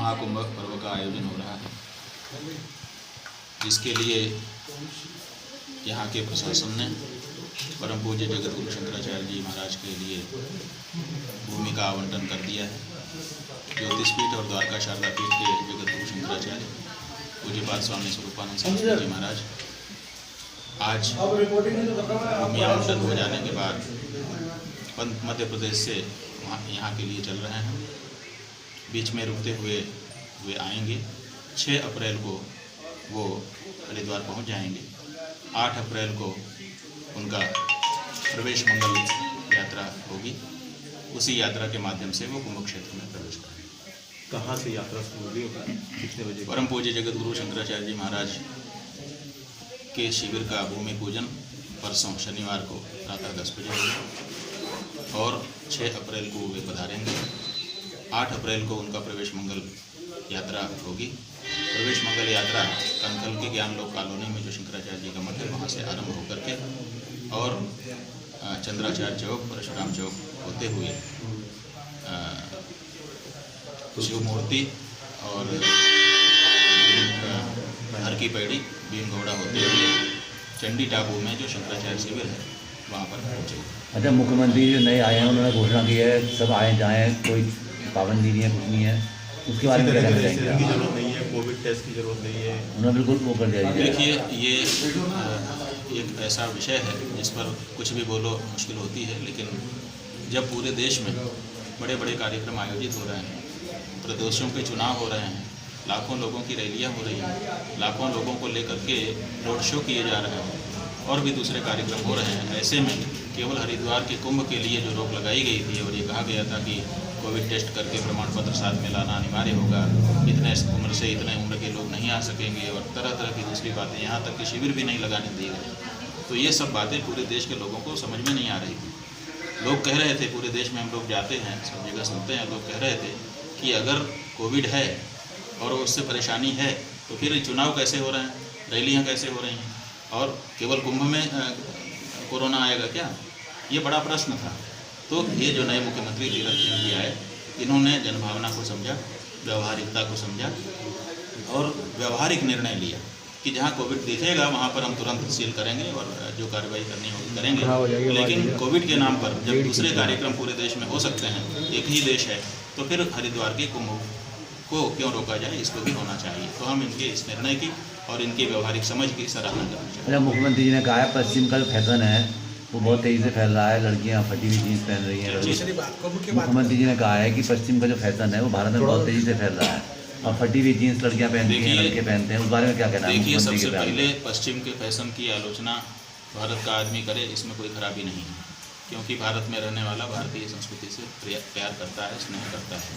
महाकुंभ पर्व का आयोजन हो रहा है, जिसके लिए यहाँ के प्रशासन ने परम पूज्य जगत गुरु शंकराचार्य जी महाराज के लिए भूमि का आवंटन कर दिया है। ज्योतिषपीठ और द्वारका शारदा पीठ के जगत गुरु शंकराचार्य पूज्यपाद स्वामी स्वरूपानंद सरस्वती जी महाराज आज भूमि आवंटन हो जाने के बाद मध्य प्रदेश से यहाँ के लिए चल रहे हैं। बीच में रुकते हुए वे आएंगे। 6 अप्रैल को वो हरिद्वार पहुँच जाएंगे। 8 अप्रैल को उनका प्रवेश मंगल यात्रा होगी। उसी यात्रा के माध्यम से वो कुंभ क्षेत्र में प्रवेश करेंगे। कहाँ से यात्रा शुरू होगी, कितने बजे? परम पूज्य जगत गुरु शंकराचार्य जी महाराज के शिविर का भूमि पूजन परसों शनिवार को प्रातः 10 बजे होगा और 6 अप्रैल को वे पधारेंगे। 8 अप्रैल को उनका प्रवेश मंगल यात्रा होगी। प्रवेश मंगल यात्रा कनखल के ज्ञान लोक कॉलोनी में जो शंकराचार्य जी का मठ है वहाँ से आरंभ होकर के और चंद्राचार्य चौक, परशुराम चौक होते हुए शिव मूर्ति और हर की पैड़ी भीमगौड़ा होते हुए चंडी टापू में जो शंकराचार्य शिविर है वहाँ पर पहुँचे। अच्छा, मुख्यमंत्री जो नए आए हैं उन्होंने घोषणा की है सब आए जाएँ, कोई पाबंदी नहीं है, कुछ नहीं है, उसके बारे में क्या कहना चाहेंगे? की जरूरत नहीं है, कोविड टेस्ट की जरूरत नहीं है, उन्होंने बिल्कुल वो कर दिया। देखिए, ये एक ऐसा विषय है जिस पर कुछ भी बोलो मुश्किल होती है, लेकिन जब पूरे देश में बड़े बड़े कार्यक्रम आयोजित हो रहे हैं, प्रदेशों के चुनाव हो रहे हैं, लाखों लोगों की रैलियां हो रही हैं, लाखों लोगों को लेकर के रोड शो किए जा रहे हैं और भी दूसरे कार्यक्रम हो रहे हैं, ऐसे में केवल हरिद्वार के कुंभ के लिए जो रोक लगाई गई थी और ये कहा गया था कि कोविड टेस्ट करके प्रमाण पत्र साथ में लाना अनिवार्य होगा, इतने उम्र से इतने उम्र के लोग नहीं आ सकेंगे और तरह तरह की दूसरी बातें, यहाँ तक कि शिविर भी नहीं लगाने दी गई। तो ये सब बातें पूरे देश के लोगों को समझ में नहीं आ रही थी। लोग कह रहे थे, पूरे देश में हम लोग जाते हैं, सब जगह सुनते हैं, लोग कह रहे थे कि अगर कोविड है और उससे परेशानी है तो फिर चुनाव कैसे हो रहे हैं, रैलियाँ कैसे हो रही हैं और केवल कुंभ में कोरोना आएगा क्या? ये बड़ा प्रश्न था। तो ये जो नए मुख्यमंत्री तीरथ सिंह जी आए, इन्होंने जनभावना को समझा, व्यवहारिकता को समझा और व्यवहारिक निर्णय लिया कि जहाँ कोविड दिखेगा वहाँ पर हम तुरंत सील करेंगे और जो कार्रवाई करनी होगी करेंगे। लेकिन कोविड के नाम पर जब दूसरे कार्यक्रम पूरे देश में हो सकते हैं, एक ही देश है, तो फिर हरिद्वार के कुंभ को क्यों रोका जाए, इसको भी होना चाहिए। तो हम इनके इस निर्णय की और इनकी व्यवहारिक समझ की सराहना करना चाहिए। अच्छा, मुख्यमंत्री जी ने कहा है पश्चिम का जो फैशन है वो बहुत तेज़ी से फैल रहा है, लड़कियां फटी हुई जीन्स पहन रही हैं। मुख्यमंत्री जी ने कहा है कि पश्चिम का जो फैशन है वो भारत में बहुत तेज़ी से फैल रहा है और फटी हुई जीन्स लड़कियां पहनती हैं, लड़के पहनते हैं, उस बारे में क्या कहना है? देखिए, सबसे पहले पश्चिम के फैशन की आलोचना भारत का आदमी करे, इसमें कोई खराबी नहीं है, क्योंकि भारत में रहने वाला भारतीय संस्कृति से प्यार करता है, स्नेह करता है।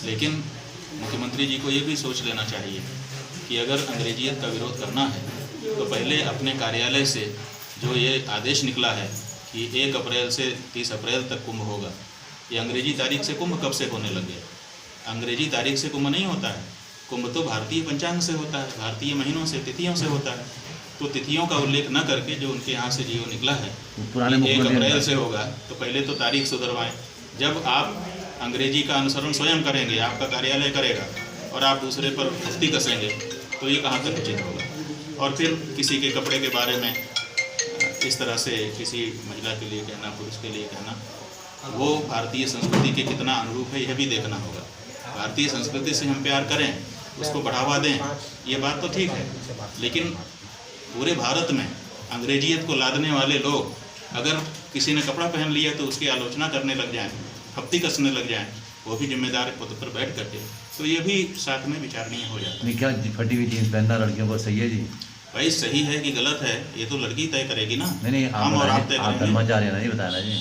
लेकिन मुख्यमंत्री जी को ये भी सोच लेना चाहिए कि अगर अंग्रेजियत का विरोध करना है तो पहले अपने कार्यालय से जो ये आदेश निकला है कि 1 अप्रैल से 30 अप्रैल तक कुंभ होगा, ये अंग्रेजी तारीख से कुंभ कब से होने लग गया? अंग्रेजी तारीख से कुंभ नहीं होता है, कुंभ तो भारतीय पंचांग से होता है, भारतीय महीनों से, तिथियों से होता है। तो तिथियों का उल्लेख न करके जो उनके यहाँ से जियो निकला है 1 अप्रैल से होगा, तो पहले तो तारीख सुधरवाएं। जब आप अंग्रेजी का अनुसरण स्वयं करेंगे, आपका कार्यालय करेगा और आप दूसरे पर हफ्ती कसेंगे तो ये कहाँ तक उचित होगा? और फिर किसी के कपड़े के बारे में इस तरह से किसी महिला के लिए कहना, पुरुष के लिए कहना, वो भारतीय संस्कृति के कितना अनुरूप है यह भी देखना होगा। भारतीय संस्कृति से हम प्यार करें, उसको बढ़ावा दें, ये बात तो ठीक है, लेकिन पूरे भारत में अंग्रेजियत को लादने वाले लोग अगर किसी ने कपड़ा पहन लिया तो उसकी आलोचना करने लग जाएं, हफ्ती कसने लग जाएं, वो भी जिम्मेदार पद पर बैठ करके, तो ये भी साथ में विचारणीय हो जाता है। क्या फटी हुई जीन्स पहनना लड़कियों को सही है जी? भाई, सही है कि गलत है ये तो लड़की तय करेगी ना। नहीं, हम और आप तय करेंगे। धर्माचार्य नहीं बताना जी।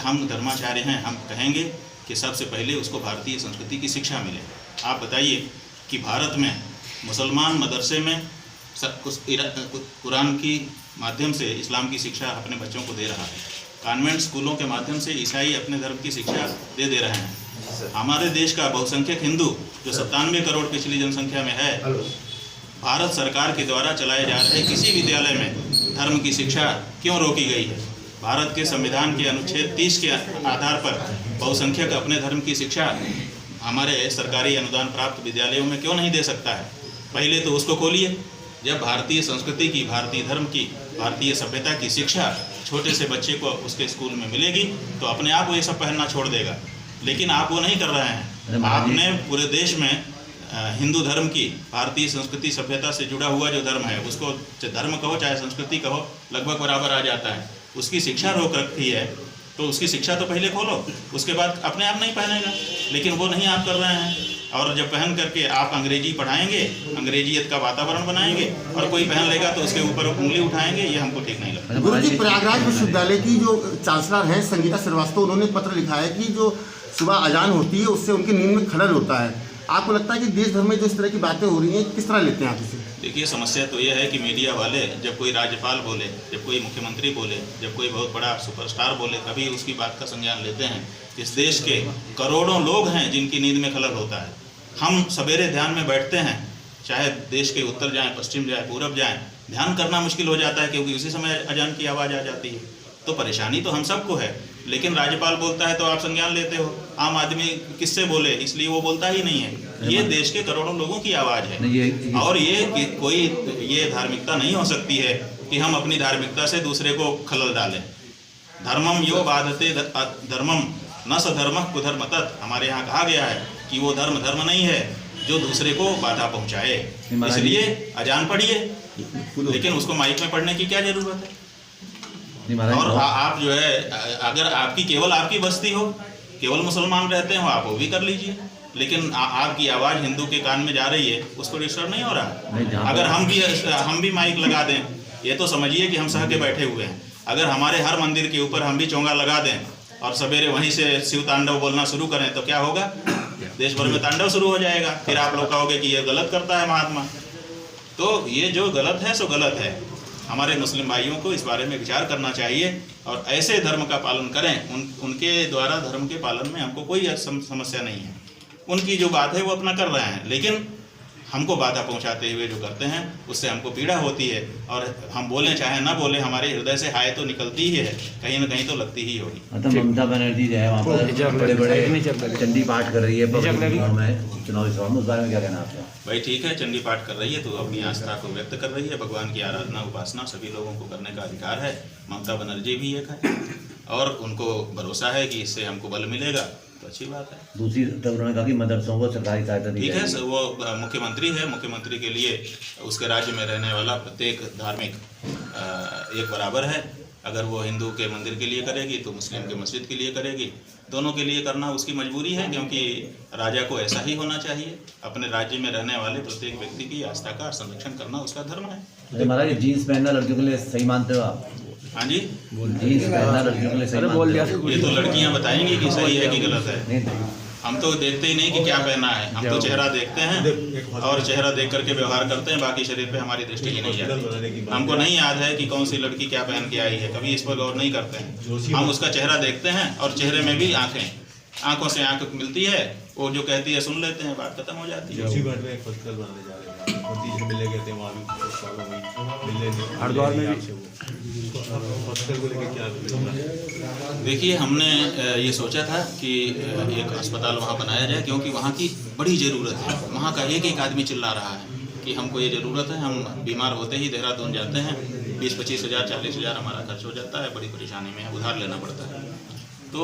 हम धर्माचार्य हैं, हम कहेंगे कि सबसे पहले उसको भारतीय संस्कृति की शिक्षा मिले। आप बताइए कि भारत में मुसलमान मदरसे में कुरान की माध्यम से इस्लाम की शिक्षा अपने बच्चों को दे रहा है, कॉन्वेंट स्कूलों के माध्यम से ईसाई अपने धर्म की शिक्षा दे रहे हैं। हमारे देश का बहुसंख्यक हिंदू जो 97 करोड़ पिछली जनसंख्या में है, भारत सरकार के द्वारा चलाए जा रहे किसी विद्यालय में धर्म की शिक्षा क्यों रोकी गई है? भारत के संविधान के अनुच्छेद 30 के आधार पर बहुसंख्यक अपने धर्म की शिक्षा हमारे सरकारी अनुदान प्राप्त विद्यालयों में क्यों नहीं दे सकता है? पहले तो उसको खोलिए। जब भारतीय संस्कृति की, भारतीय धर्म की, भारतीय सभ्यता की शिक्षा छोटे से बच्चे को उसके स्कूल में मिलेगी तो अपने आप वो ये सब पहनना छोड़ देगा। लेकिन आप वो नहीं कर रहे हैं। आपने पूरे देश में हिंदू धर्म की, भारतीय संस्कृति सभ्यता से जुड़ा हुआ जो धर्म है उसको, चाहे धर्म कहो चाहे संस्कृति कहो, लगभग बराबर आ जाता है। उसकी शिक्षा रोक रखी है तो उसकी शिक्षा तो पहले खोलो, उसके बाद अपने आप नहीं पहनेगा। लेकिन वो नहीं आप कर रहे हैं। और जब पहन करके आप अंग्रेजी पढ़ाएंगे, अंग्रेजियत का वातावरण बनाएंगे और कोई पहन लेगा तो उसके ऊपर उंगली उठाएंगे, ये हमको ठीक नहीं लगता। गुरु जी, प्रयागराज विश्वविद्यालय की जो चांसलर हैं संगीता श्रीवास्तव, उन्होंने पत्र लिखा है कि जो सुबह अजान होती है उससे उनकी नींद में खलल होता है। आपको लगता है कि देश भर में जो इस तरह की बातें हो रही हैं, किस तरह लेते हैं आप इसे? देखिए, समस्या तो ये है कि मीडिया वाले जब कोई राज्यपाल बोले, जब कोई मुख्यमंत्री बोले, जब कोई बहुत बड़ा सुपरस्टार बोले, कभी उसकी बात का संज्ञान लेते हैं। इस देश के करोड़ों लोग हैं जिनकी नींद में खलल होता है। हम सवेरे ध्यान में बैठते हैं, चाहे देश के उत्तर जाएं, पश्चिम जाएं, पूरब जाएं, ध्यान करना मुश्किल हो जाता है क्योंकि उसी समय अजान की आवाज़ आ जाती है। तो परेशानी तो हम सबको है, लेकिन राज्यपाल बोलता है तो आप संज्ञान लेते हो। आम आदमी किससे बोले, इसलिए वो बोलता ही नहीं है। ये देश के करोड़ों लोगों की आवाज़ है। और ये कोई ये धार्मिकता नहीं हो सकती है कि हम अपनी धार्मिकता से दूसरे को खलल डालें। धर्मम यो बाधते धर्मम न सधर्मः कुधर्मतत्। हमारे यहाँ कहा गया है कि वो धर्म नहीं है जो दूसरे को बाधा पहुँचाए। इसलिए अजान पढ़िए, लेकिन उसको माइक में पढ़ने की क्या जरूरत है? और आप जो है, अगर आपकी केवल आपकी बस्ती हो, केवल मुसलमान रहते हो, आप वो भी कर लीजिए। लेकिन आपकी आवाज़ हिंदू के कान में जा रही है, उसको डिस्टर्ब नहीं हो रहा। अगर हम भी माइक लगा दें, ये तो समझिए कि हम सह के बैठे हुए हैं। अगर हमारे हर मंदिर के ऊपर हम भी चोंगा लगा दें और सवेरे वहीं से शिव तांडव बोलना शुरू करें तो क्या होगा? देश भर में तांडव शुरू हो जाएगा। फिर आप लोग कहोगे कि ये गलत करता है महात्मा। तो ये जो गलत है सो गलत है। हमारे मुस्लिम भाइयों को इस बारे में विचार करना चाहिए और ऐसे धर्म का पालन करें। उनके द्वारा धर्म के पालन में हमको कोई समस्या नहीं है। उनकी जो बात है वो अपना कर रहे हैं, लेकिन हमको बाधा पहुंचाते हुए जो करते हैं उससे हमको पीड़ा होती है। और हम बोलें चाहे ना बोलें, हमारे हृदय से हाय तो निकलती ही है, कहीं ना कहीं तो लगती ही होगी। मतलब ममता बनर्जी जो है वहाँ पर बड़े बड़े चंडी पाठ कर रही है चुनावी सभा में, उस बारे में क्या कहना है आपका? भाई ठीक है, चंडी पाठ कर रही है तो अपनी आस्था को व्यक्त कर रही है। भगवान की आराधना उपासना सभी लोगों को करने का अधिकार है। ममता बनर्जी भी एक है और उनको भरोसा है कि इससे हमको बल मिलेगा, तो अच्छी बात है। दूसरी तरफ उन्होंने कहा कि मदरसों को सरकारी सहायता दी ठीक है, वो मुख्यमंत्री है, मुख्यमंत्री के लिए उसके राज्य में रहने वाला प्रत्येक धार्मिक एक बराबर है। अगर वो हिंदू के मंदिर के लिए करेगी तो मुस्लिम के मस्जिद के लिए करेगी, दोनों के लिए करना उसकी मजबूरी है, क्योंकि राजा को ऐसा ही होना चाहिए। अपने राज्य में रहने वाले प्रत्येक व्यक्ति की आस्था का संरक्षण करना उसका धर्म है। महाराज जीन्स पहनना लड़कियों के लिए सही मानते हो आप? हाँ जी, जीन्स पहनना लड़कियों के लिए सही मानते हो? ये तो लड़कियां बताएंगी कि सही है कि गलत है। हम तो देखते ही नहीं कि क्या पहना है, हम तो चेहरा देखते हैं और चेहरा देख करके व्यवहार करते हैं, बाकी शरीर पे हमारी दृष्टि ही नहीं जाती। हमको नहीं याद है कि कौन सी लड़की क्या पहन के आई है, कभी इस पर गौर नहीं करते हैं। हम उसका चेहरा देखते हैं और चेहरे में भी आंखों से आंख मिलती है, वो जो कहती है सुन लेते हैं, बात खत्म हो जाती है। हरिद्वार में हॉस्पिटल को लेकर क्या? देखिए, हमने ये सोचा था कि एक अस्पताल वहाँ बनाया जाए, क्योंकि वहाँ की बड़ी ज़रूरत है। वहाँ का एक आदमी चिल्ला रहा है कि हमको ये ज़रूरत है। हम बीमार होते ही देहरादून जाते हैं, 20-25 हज़ार 40 हज़ार हमारा खर्च हो जाता है, बड़ी परेशानी में है, उधार लेना पड़ता है। तो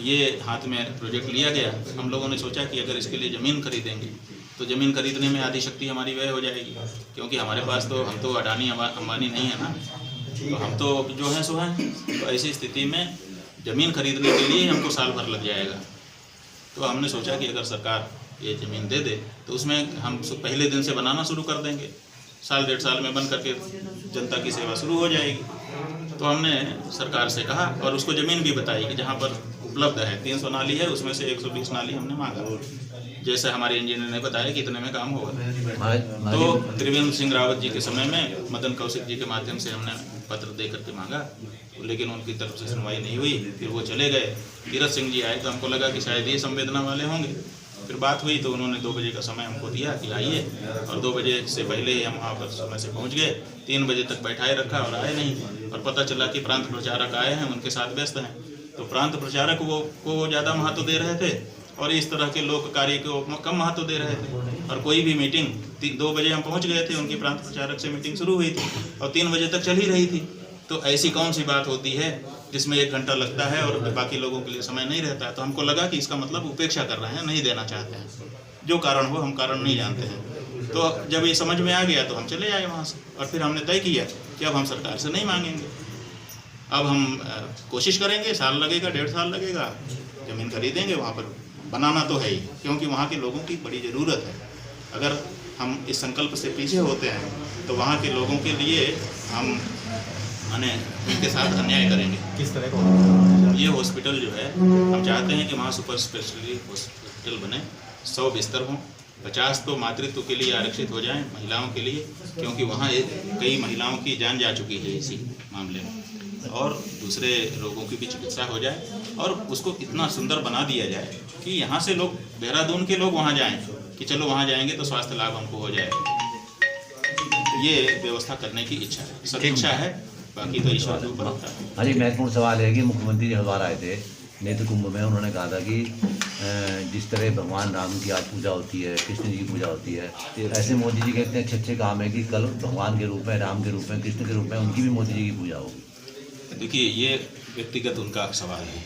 ये हाथ में प्रोजेक्ट लिया गया। हम लोगों ने सोचा कि अगर इसके लिए ज़मीन खरीदेंगे तो ज़मीन खरीदने में आधी शक्ति हमारी व्यय हो जाएगी, क्योंकि हमारे पास तो हम तो अडानी अंबानी नहीं है ना, तो हम तो जो है सो हैं। तो ऐसी स्थिति में ज़मीन खरीदने के लिए हमको साल भर लग जाएगा। तो हमने सोचा कि अगर सरकार ये ज़मीन दे दे तो उसमें हम पहले दिन से बनाना शुरू कर देंगे, साल 1.5 साल में बन करके जनता की सेवा शुरू हो जाएगी। तो हमने सरकार से कहा और उसको ज़मीन भी बताई कि जहाँ पर उपलब्ध है, 300 नाली है, उसमें से 120 नाली हमने मांगा। जैसे हमारे इंजीनियर ने बताया कि इतने में काम होगा। तो त्रिवेंद्र सिंह रावत जी के समय में मदन कौशिक जी के माध्यम से हमने पत्र दे करके मांगा, लेकिन उनकी तरफ से सुनवाई नहीं हुई। फिर वो चले गए। तीरथ सिंह जी आए तो हमको लगा कि शायद ये संवेदना वाले होंगे। फिर बात हुई तो उन्होंने 2 बजे का समय हमको दिया कि आइए, और 2 बजे से पहले ही हम वहाँ पर समय से पहुँच गए। 3 बजे तक बैठाए रखा और आए नहीं, और पता चला कि प्रांत प्रचारक आए हैं, उनके साथ व्यस्त हैं। तो प्रांत प्रचारक को ज़्यादा महत्व दे रहे थे और इस तरह के लोक कार्य को कम महत्व दे रहे थे। और कोई भी मीटिंग 2 बजे हम पहुंच गए थे, उनकी प्रांत प्रचारक से मीटिंग शुरू हुई थी और 3 बजे तक चल ही रही थी। तो ऐसी कौन सी बात होती है जिसमें 1 घंटा लगता है और बाकी लोगों के लिए समय नहीं रहता है। तो हमको लगा कि इसका मतलब उपेक्षा कर रहे हैं, नहीं देना चाहते हैं। जो कारण हो, हम कारण नहीं जानते हैं। तो जब ये समझ में आ गया तो हम चले आए वहाँ से, और फिर हमने तय किया कि अब हम सरकार से नहीं मांगेंगे। अब हम कोशिश करेंगे, साल लगेगा, 1.5 साल लगेगा, ज़मीन खरीदेंगे, वहाँ पर बनाना तो है ही, क्योंकि वहाँ के लोगों की बड़ी ज़रूरत है। अगर हम इस संकल्प से पीछे होते हैं तो वहाँ के लोगों के लिए हम उनके साथ अन्याय करेंगे। किस तरह का ये हॉस्पिटल जो है, हम चाहते हैं कि वहाँ सुपर स्पेशलिटी हॉस्पिटल बने, 100 बिस्तर हों, 50 तो मातृत्व के लिए आरक्षित हो जाएं महिलाओं के लिए, क्योंकि वहाँ कई महिलाओं की जान जा चुकी है इसी मामले में। और दूसरे रोगों की भी चिकित्सा हो जाए और उसको इतना सुंदर बना दिया जाए कि यहाँ से लोग, देहरादून के लोग वहाँ जाएं कि चलो वहाँ जाएंगे तो स्वास्थ्य लाभ हमको हो जाएगा। ये व्यवस्था करने की इच्छा है, सदिच्छा है, बाकी तो ईश्वर के ऊपर होता है। हाँ जी, महत्वपूर्ण सवाल है कि मुख्यमंत्री जी हरिद्वार आए थे नेत्र कुंभ में, उन्होंने कहा था कि जिस तरह भगवान राम की आज पूजा होती है, कृष्ण जी की पूजा होती है, ऐसे मोदी जी के इतने अच्छे काम है कि कल भगवान के रूप में, राम के रूप में, कृष्ण के रूप में उनकी भी मोदी जी की पूजा होगी। देखिए, ये व्यक्तिगत उनका सवाल है।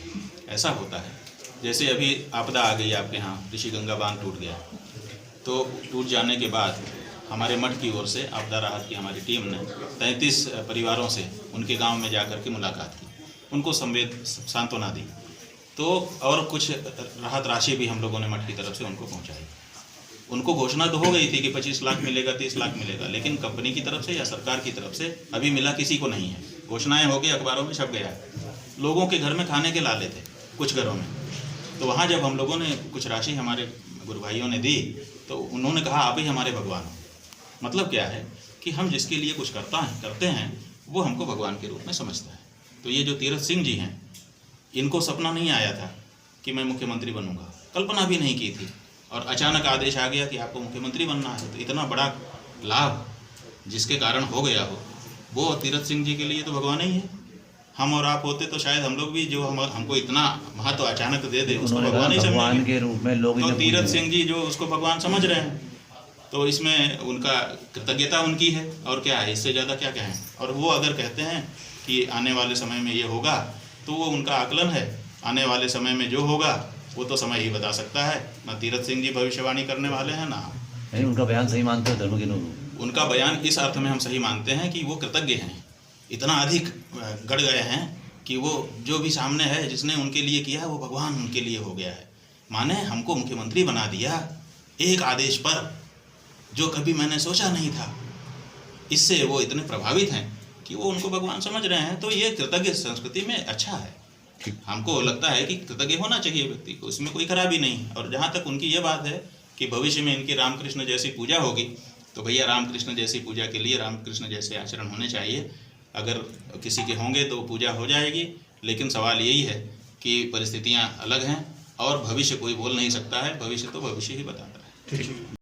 ऐसा होता है जैसे अभी आपदा आ गई आपके यहाँ, ऋषिगंगा बांध टूट गया, तो टूट जाने के बाद हमारे मठ की ओर से आपदा राहत की हमारी टीम ने 33 परिवारों से उनके गांव में जाकर के मुलाकात की, उनको सांत्वना दी, तो और कुछ राहत राशि भी हम लोगों ने मठ की तरफ से उनको पहुंचाई। उनको घोषणा तो हो गई थी कि 25 लाख मिलेगा, 30 लाख मिलेगा, लेकिन कंपनी की तरफ से या सरकार की तरफ से अभी मिला किसी को नहीं है। घोषणाएं हो गई, अखबारों में छप गया, लोगों के घर में खाने के लाले थे कुछ घरों में। तो वहाँ जब हम लोगों ने कुछ राशि हमारे गुरु भाइयों ने दी तो उन्होंने कहा आप ही हमारे भगवान हो। मतलब क्या है कि हम जिसके लिए कुछ करते हैं वो हमको भगवान के रूप में समझता है। तो ये जो तीरथ सिंह जी हैं, इनको सपना नहीं आया था कि मैं मुख्यमंत्री बनूंगा, कल्पना भी नहीं की थी, और अचानक आदेश आ गया कि आपको मुख्यमंत्री बनना है। तो इतना बड़ा लाभ जिसके कारण हो गया हो, वो तीरथ सिंह जी के लिए तो भगवान ही है। हम और आप होते तो शायद हम लोग भी, जो हमको इतना महत्व अचानक दे दे, उसको भगवान ही भगवान के रूप में लोग। तो तीरथ सिंह जी जो उसको भगवान समझ रहे हैं, तो इसमें उनका कृतज्ञता उनकी है, और क्या है, इससे ज़्यादा क्या कहें। और वो अगर कहते हैं कि आने वाले समय में ये होगा, तो वो उनका आकलन है। आने वाले समय में जो होगा वो तो समय ही बता सकता है। ना तीरथ सिंह जी भविष्यवाणी करने वाले हैं, ना नहीं। उनका बयान सही मानते हो धर्म के लोग? उनका बयान इस अर्थ में हम सही मानते हैं कि वो कृतज्ञ हैं, इतना अधिक गढ़ गए हैं कि वो जो भी सामने है जिसने उनके लिए किया है वो भगवान उनके लिए हो गया है। माने हमको मुख्यमंत्री बना दिया एक आदेश पर, जो कभी मैंने सोचा नहीं था। इससे वो इतने प्रभावित हैं कि वो उनको भगवान समझ रहे हैं। तो ये कृतज्ञ संस्कृति में अच्छा है। हमको लगता है कि कृतज्ञ होना चाहिए व्यक्ति को, इसमें कोई खराबी नहीं। और जहाँ तक उनकी ये बात है कि भविष्य में इनकी रामकृष्ण जैसी पूजा होगी, तो भैया रामकृष्ण जैसी पूजा के लिए रामकृष्ण जैसे आचरण होने चाहिए। अगर किसी के होंगे तो पूजा हो जाएगी, लेकिन सवाल यही है कि परिस्थितियाँ अलग हैं और भविष्य कोई बोल नहीं सकता है। भविष्य तो भविष्य ही बताता है।